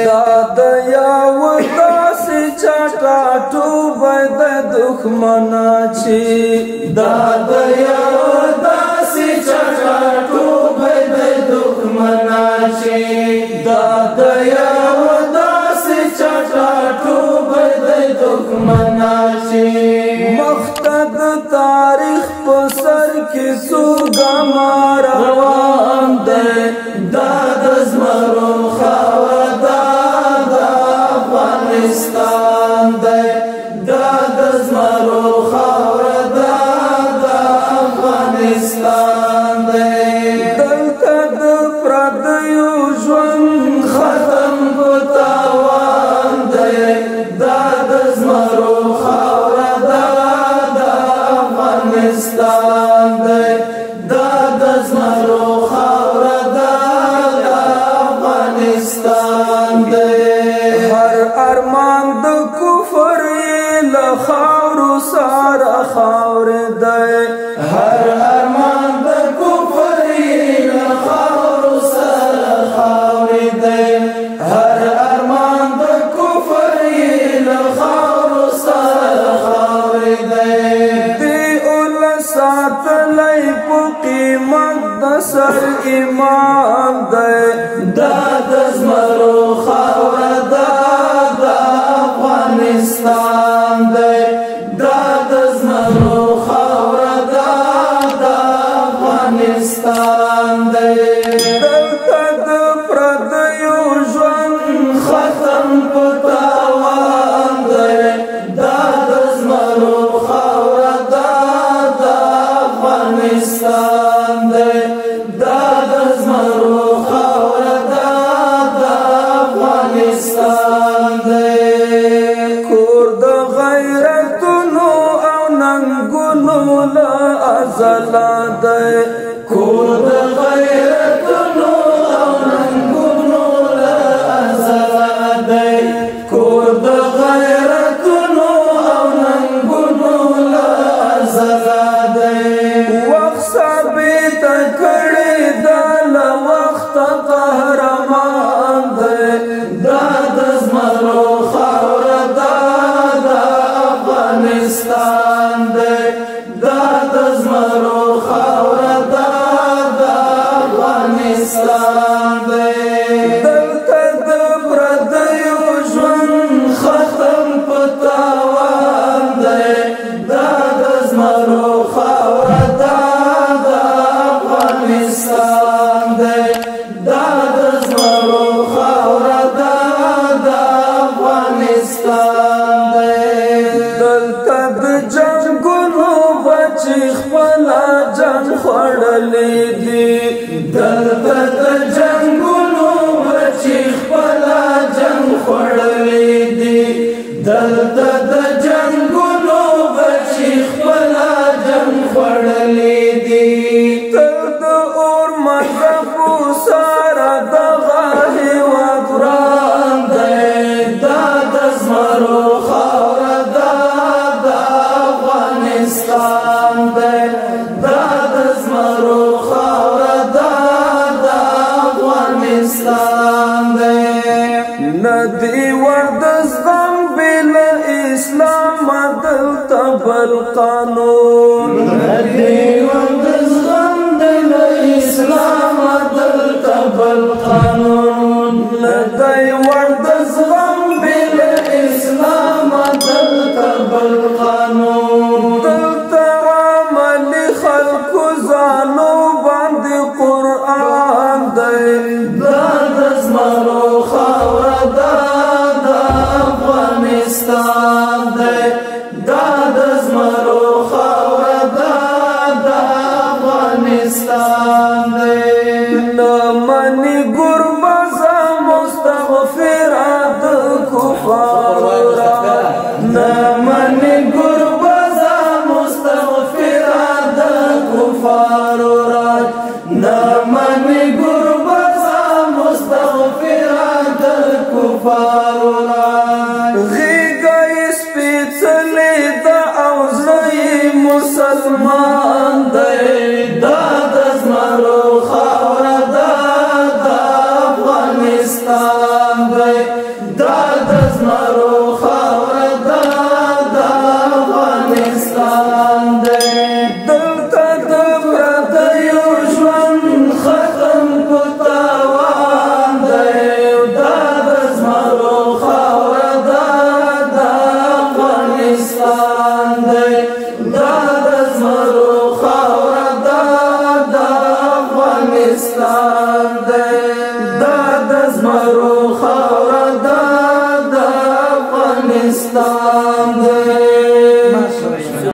دا د یو داسې چټاټو به د دښمنا چې دا د یو داسې چټاټو به د دښمنا چې دا د یو داسې چټاټو به د دښمنا چې مختد تاریخ په سر کې څو ګامه روان دی دا د زمرو خاوره دا د افغانستان دی دا د زمرو خاوره دا د افغانستان دی دلته د پردیو ژوند ختم په تاوان دی دا د زمرو خاوره دا د افغانستان دی دا د زمرو خاوره دا د افغانستان دی هر ارمان د کفر له خاورو سره خاورې دی هر ارمان د کفر له خاورو سره خاورې دی هر ارمان د کفر له خاورو سره خاورې دی دی اول ساتلی په قیمت د سر ایمان دی دا د زمرو خاوره دا د افغانستان دی دا د زمرو خاوره دا د افغانستان دی دلته د پردیو ژوند ختم په تاوان دی دا د زمرو خاوره دا د افغانستان دی دا د زمرو خاوره دا د افغانستان دی کور د غیرتونو او ننګونو له ازله دی کور د غیرتونو او ننګونو له ازله دی کور د غیرتونو او ننګونو له ازله دی وخت ثابت کړی دا له وخته قهرمان دی دا د زمرو خاوره دا د افغانستان دی دا د زمرو خاوره دا د افغانستان دی دلته د پردیو ژوند ختم په تاوان دی دا د زمرو خاوره دا د افغانستان دی دا د زمرو خاوره دا د افغانستان دی دلته د جنګونو بچي خپله جنګ خوړلی دي دلته د جنګونو بچي خپله جنګ خوړلی دي دلته د جنګونو بچي خپله جنګ خوړلی دي تل د اور مذهبو سره دغه هېواد وران دی دا د زمرو خاوره دا د افغانستان دی دا د زمرو خاوره دا د افغانستان دی نه دی ور د زغم بله اسلامه دلته بل قانون نه دی ور د زغم بله اسلامه دلته بل قانون نه دی ور د زغم بله اسلامه دلته بل قانون دلته عملي خلکو ځانو باندې قرآن دی دا د زمرو خاوره دا د افغانستان دی دا د زمرو خاوره دا د افغانستان دی نه مني ګربزه مستغفره د کفارو را نه مني ګربزه مستغفره د کفارو را نه مني ګربزه مستغفره د کفارو را غیږه یې سپېڅلې ده او زړه یې مسلمان دی دا د زمرو خاوره دا د افغانستان دی دا د زمرو خاوره ده د افغانستان دی دلته د پردیو ژوند ختم په تاوان دی دا د زمرو خاوره ده د افغانستان دی دا د زمرو خاوره ده د افغانستان دی دا د زمرو خاوره ده د افغانستان